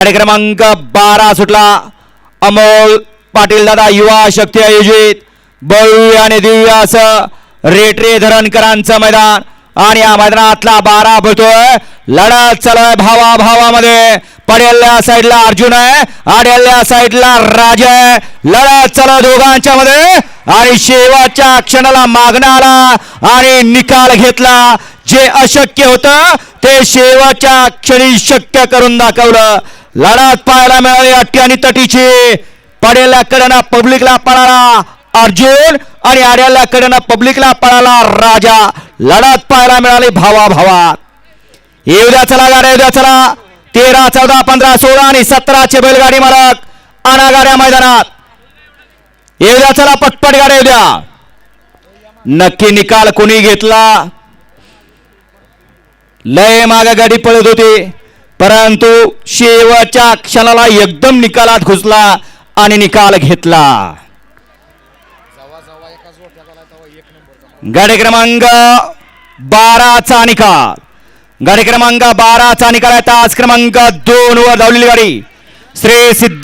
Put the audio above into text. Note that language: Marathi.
गाडी क्रमांक 12 सुटला अमोल पाटील दादा युवा शक्ती आयोजित भव्य आणि दिव्य असं रेटरे धरणकरांचं मैदान आणि या मैदानातला 12 पळतोय लढत चालू आहे भावा भावामध्ये पडेल्या साईडला अर्जुन आहे आडेल्या साईडला राजा आहे लढत चालू दोघांच्या मध्ये आणि शेवटच्या क्षणाला मागणारा आणि निकाल घेतला जे अशक्य होतं ते शेवटच्या क्षणी शक्य करून दाखवलं लढत पाहायला मिळाली अट्टी आणि तटीची पडेल्या कडना पब्लिकला पळाला अर्जुन आणि आड्याला कडना पब्लिकला पळाला राजा लढत पाहायला मिळाली भावा भावात येऊ द्या चला गाड्या येऊ द्या चला 13 14 15 16 आणि 17 चे बैलगाडी मालक अनागाड्या मैदानात येऊ द्या चला पटपट गाड्या येऊ द्या नक्की निकाल कोणी घेतला लय मागे गाडी पळत होती परंतु शेवटच्या क्षणाला एकदम निकालात घुसला आणि निकाल घेतला गाडी क्रमांक 12 चा निकाल गाडी क्रमांक 12 चा निकाल आहे तास क्रमांक 2 वर धावलेली गाडी श्री सिद्ध